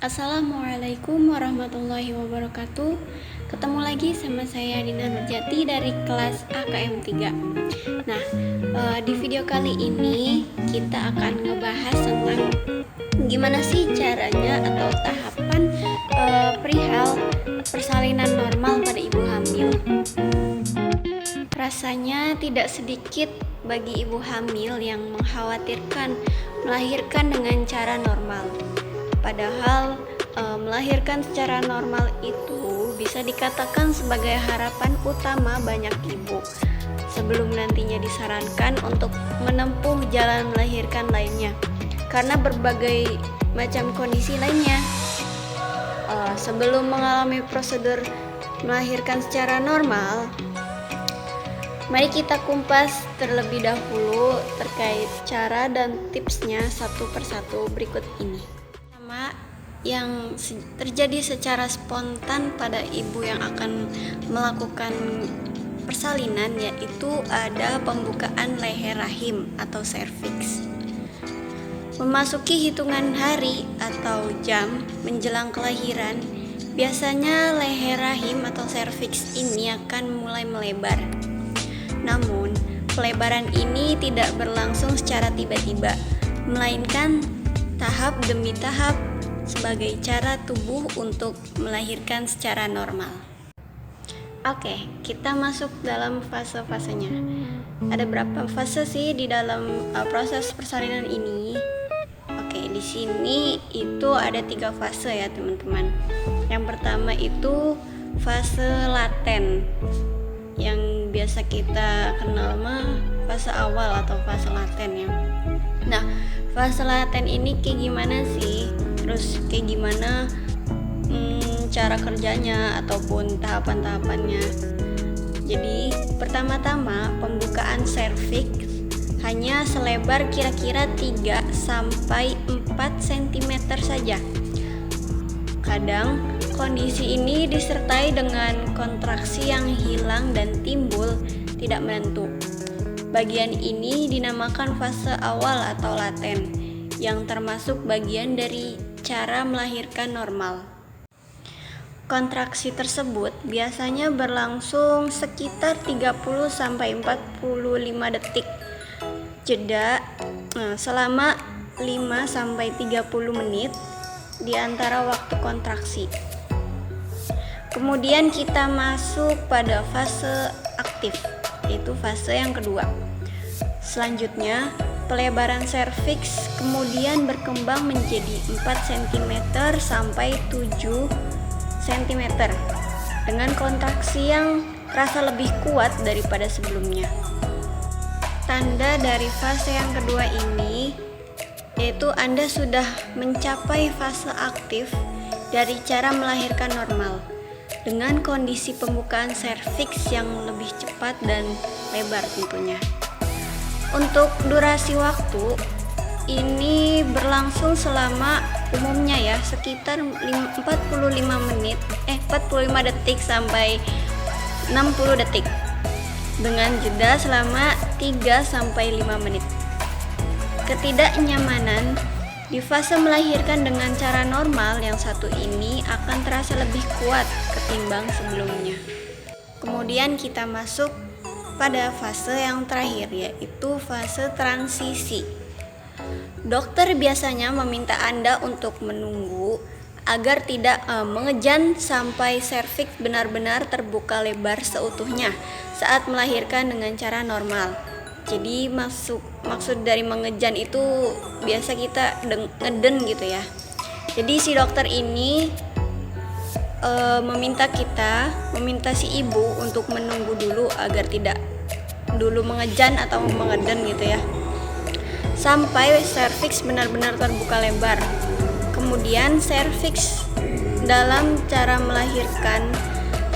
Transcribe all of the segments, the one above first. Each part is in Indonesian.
Assalamualaikum warahmatullahi wabarakatuh. Ketemu lagi sama saya Dina Nurjati dari kelas AKM 3. Nah, di video kali ini kita akan ngebahas tentang gimana sih caranya atau tahapan perihal persalinan normal pada ibu hamil. Rasanya tidak sedikit bagi ibu hamil yang mengkhawatirkan melahirkan dengan cara normal. Padahal melahirkan secara normal itu bisa dikatakan sebagai harapan utama banyak ibu sebelum nantinya disarankan untuk menempuh jalan melahirkan lainnya karena berbagai macam kondisi lainnya. Sebelum mengalami prosedur melahirkan secara normal, mari kita kumpas terlebih dahulu terkait cara dan tipsnya satu persatu berikut ini. Yang terjadi secara spontan pada ibu yang akan melakukan persalinan yaitu ada pembukaan leher rahim atau serviks. Memasuki hitungan hari atau jam menjelang kelahiran, biasanya leher rahim atau serviks ini akan mulai melebar. Namun, pelebaran ini tidak berlangsung secara tiba-tiba, melainkan tahap demi tahap sebagai cara tubuh untuk melahirkan secara normal. Oke, kita masuk dalam fase-fasenya. Ada berapa fase sih di dalam proses persalinan ini? Oke, di sini itu ada 3 fase ya teman-teman. Yang pertama itu fase laten, yang biasa kita kenal mah fase awal atau fase laten ya. Nah, fase laten ini kayak gimana sih? Terus kayak gimana cara kerjanya ataupun tahapan-tahapannya? Jadi pertama-tama pembukaan serviks hanya selebar kira-kira 3-4 cm saja. Kadang kondisi ini disertai dengan kontraksi yang hilang dan timbul tidak menentu. Bagian ini dinamakan fase awal atau laten, yang termasuk bagian dari cara melahirkan normal. Kontraksi tersebut biasanya berlangsung sekitar 30-45 detik. Jeda selama 5-30 menit di antara waktu kontraksi. Kemudian kita masuk pada fase aktif, yaitu fase yang kedua. Selanjutnya, pelebaran serviks kemudian berkembang menjadi 4 cm sampai 7 cm dengan kontraksi yang terasa lebih kuat daripada sebelumnya. Tanda dari fase yang kedua ini yaitu Anda sudah mencapai fase aktif dari cara melahirkan normal dengan kondisi pembukaan serviks yang lebih cepat dan lebar tentunya. Untuk durasi waktu ini berlangsung selama umumnya ya sekitar 45 detik sampai 60 detik dengan jeda selama 3-5 menit. Ketidaknyamanan di fase melahirkan dengan cara normal yang satu ini akan terasa lebih kuat ketimbang sebelumnya. Kemudian kita masuk pada fase yang terakhir yaitu fase transisi. Dokter biasanya meminta Anda untuk menunggu agar tidak mengejan sampai serviks benar-benar terbuka lebar seutuhnya saat melahirkan dengan cara normal. Jadi maksud dari mengejan itu biasa kita ngeden gitu ya. Jadi si dokter ini meminta si ibu untuk menunggu dulu agar tidak dulu mengejan atau mengeden gitu ya, sampai serviks benar-benar terbuka lebar. Kemudian serviks dalam cara melahirkan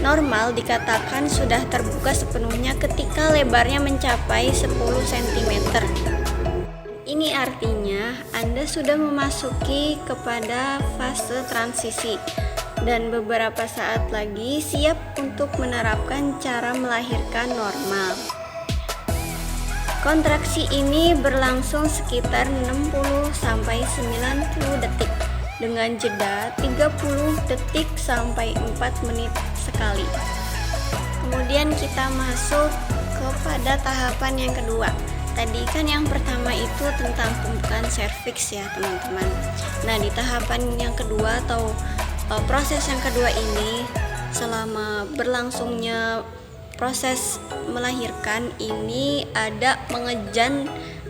normal dikatakan sudah terbuka sepenuhnya ketika lebarnya mencapai 10 cm. Ini artinya Anda sudah memasuki kepada fase transisi dan beberapa saat lagi siap untuk menerapkan cara melahirkan normal. Kontraksi ini berlangsung sekitar 60-90 detik dengan jeda 30 detik sampai 4 menit sekali. Kemudian kita masuk kepada tahapan yang kedua. Tadi kan yang pertama itu tentang pembukaan serviks ya teman-teman. Nah, di tahapan yang kedua atau proses yang kedua ini, selama berlangsungnya proses melahirkan ini ada mengejan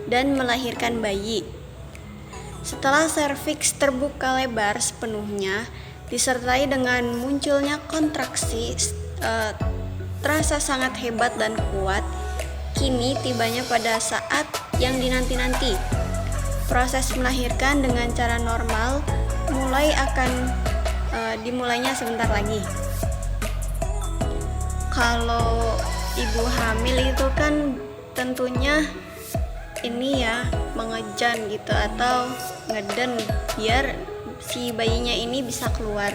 dan melahirkan bayi. Setelah serviks terbuka lebar sepenuhnya disertai dengan munculnya kontraksi terasa sangat hebat dan kuat, kini tibanya pada saat yang dinanti-nanti. Proses melahirkan dengan cara normal dimulainya sebentar lagi. Kalau ibu hamil itu kan tentunya ini ya mengejan gitu atau ngeden biar si bayinya ini bisa keluar.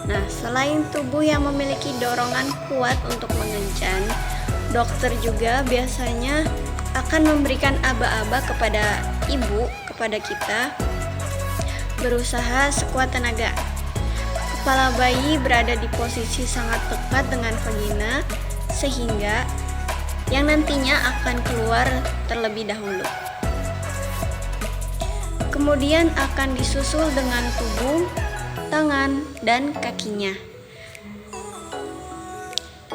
Nah, selain tubuh yang memiliki dorongan kuat untuk mengejan, dokter juga biasanya akan memberikan aba-aba kepada ibu, kepada kita, berusaha sekuat tenaga. Kepala bayi berada di posisi sangat dekat dengan vagina sehingga yang nantinya akan keluar terlebih dahulu. Kemudian akan disusul dengan tubuh, tangan, dan kakinya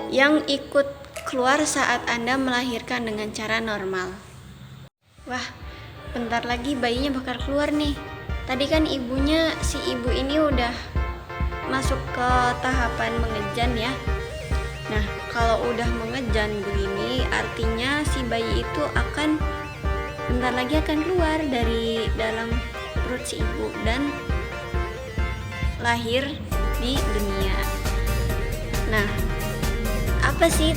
yang ikut keluar saat Anda melahirkan dengan cara normal. Wah, bentar lagi bayinya bakal keluar nih. Tadi kan si ibu ini udah masuk ke tahapan mengejan ya. Nah, kalau udah mengejan begini artinya si bayi itu bentar lagi akan keluar dari dalam perut si ibu dan lahir di dunia. Nah, apa sih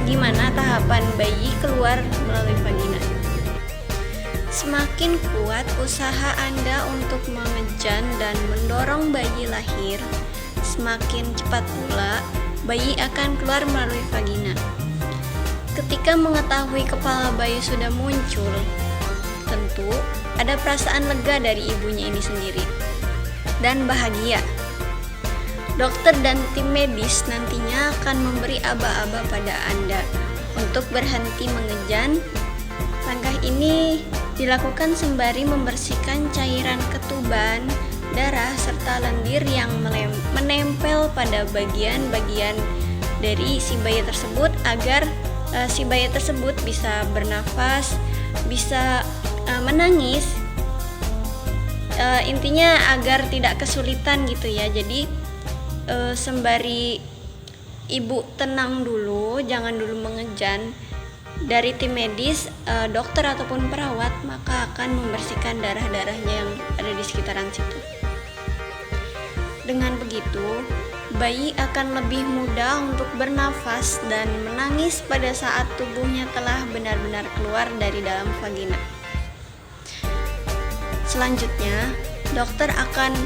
gimana tahapan bayi keluar melalui vagina? Semakin kuat usaha Anda untuk mengejan dan mendorong bayi lahir, semakin cepat pula bayi akan keluar melalui vagina. Ketika mengetahui kepala bayi sudah muncul, tentu ada perasaan lega dari ibunya ini sendiri dan bahagia. Dokter dan tim medis nantinya akan memberi aba-aba pada Anda untuk berhenti mengejan. Langkah ini dilakukan sembari membersihkan cairan ketuban, darah, serta lendir yang menempel pada bagian-bagian dari si bayi tersebut agar si bayi tersebut bisa bernafas, bisa menangis. Intinya agar tidak kesulitan gitu ya. Jadi sembari ibu tenang dulu, jangan dulu mengejan, dari tim medis, dokter ataupun perawat maka akan membersihkan darah-darahnya yang ada di sekitaran situ. Dengan begitu, bayi akan lebih mudah untuk bernafas dan menangis pada saat tubuhnya telah benar-benar keluar dari dalam vagina. Selanjutnya, dokter akan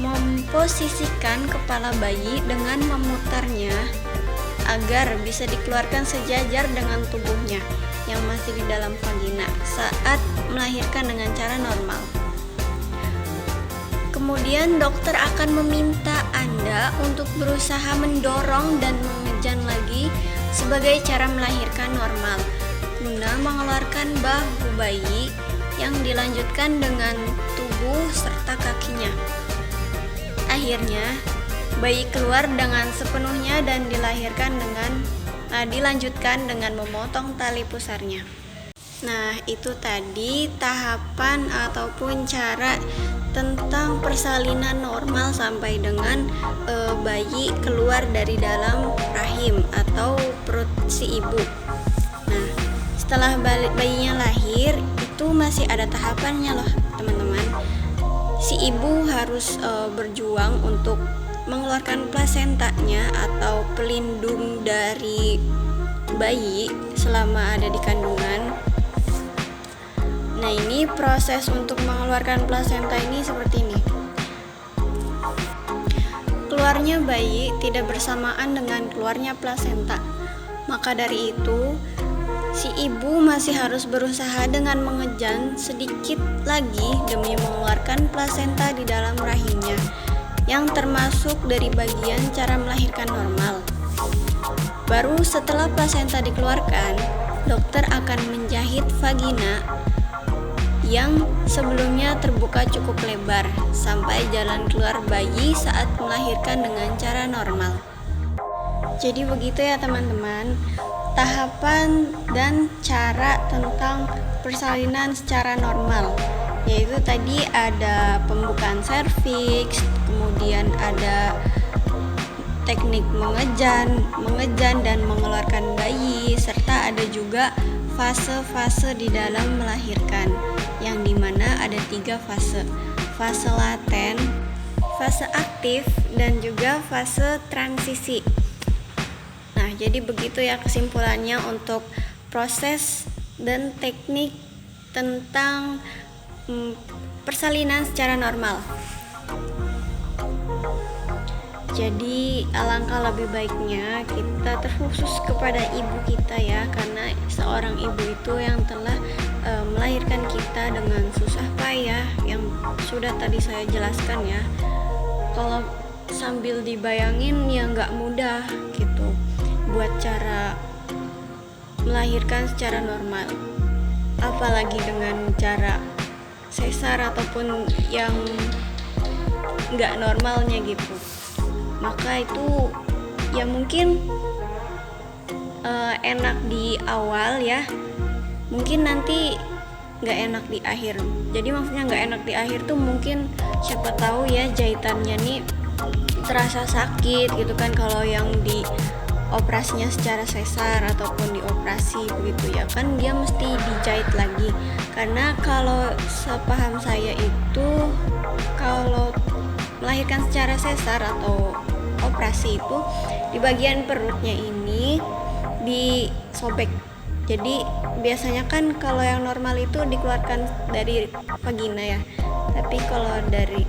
memposisikan kepala bayi dengan memutarnya agar bisa dikeluarkan sejajar dengan tubuhnya yang masih di dalam vagina saat melahirkan dengan cara normal. Kemudian dokter akan meminta Anda untuk berusaha mendorong dan mengejan lagi sebagai cara melahirkan normal guna mengeluarkan bahu bayi yang dilanjutkan dengan tubuh serta kakinya. Akhirnya bayi keluar dengan sepenuhnya dan dilanjutkan dengan memotong tali pusarnya. Nah, itu tadi tahapan ataupun cara tentang persalinan normal sampai dengan bayi keluar dari dalam rahim atau perut si ibu. Nah, setelah bayinya lahir itu masih ada tahapannya loh teman-teman. Si ibu harus berjuang untuk mengeluarkan plasentanya atau pelindung dari bayi selama ada di kandungan. Nah, ini proses untuk mengeluarkan plasenta ini seperti ini. Keluarnya bayi tidak bersamaan dengan keluarnya plasenta. Maka dari itu, Si ibu masih harus berusaha dengan mengejan sedikit lagi demi mengeluarkan plasenta di dalam rahimnya, yang termasuk dari bagian cara melahirkan normal. Baru setelah plasenta dikeluarkan, dokter akan menjahit vagina yang sebelumnya terbuka cukup lebar sampai jalan keluar bayi saat melahirkan dengan cara normal. Jadi begitu ya teman-teman, tahapan dan cara tentang persalinan secara normal, yaitu tadi ada pembukaan serviks, kemudian ada teknik mengejan dan mengeluarkan bayi, serta ada juga fase-fase di dalam melahirkan, yang dimana ada 3 fase: fase laten, fase aktif, dan juga fase transisi. Nah, jadi begitu ya kesimpulannya untuk proses dan teknik tentang persalinan secara normal. Jadi alangkah lebih baiknya kita terkhusus kepada ibu kita ya, karena seorang ibu itu yang telah melahirkan kita dengan susah payah yang sudah tadi saya jelaskan ya. Kalau sambil dibayangin ya nggak mudah gitu buat cara melahirkan secara normal, apalagi dengan cara sesar ataupun yang nggak normalnya gitu. Maka itu ya mungkin enak di awal ya, mungkin nanti nggak enak di akhir. Jadi maksudnya nggak enak di akhir tuh mungkin siapa tahu ya jahitannya nih terasa sakit gitu kan, kalau yang di operasinya secara sesar ataupun dioperasi begitu ya kan, dia mesti dijahit lagi. Karena kalau sepaham saya itu kalau melahirkan secara sesar atau operasi itu di bagian perutnya ini disobek. Jadi biasanya kan kalau yang normal itu dikeluarkan dari vagina ya, tapi kalau dari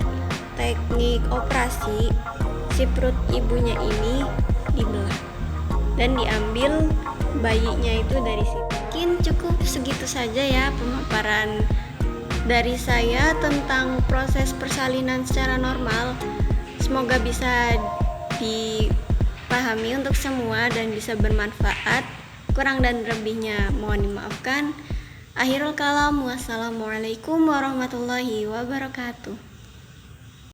teknik operasi si perut ibunya ini dibelah dan diambil bayinya itu dari situ. Mungkin cukup segitu saja ya pemaparan dari saya tentang proses persalinan secara normal. Semoga bisa dipahami untuk semua dan bisa bermanfaat. Kurang dan lebihnya mohon dimaafkan. Akhirul kalam, wassalamualaikum warahmatullahi wabarakatuh.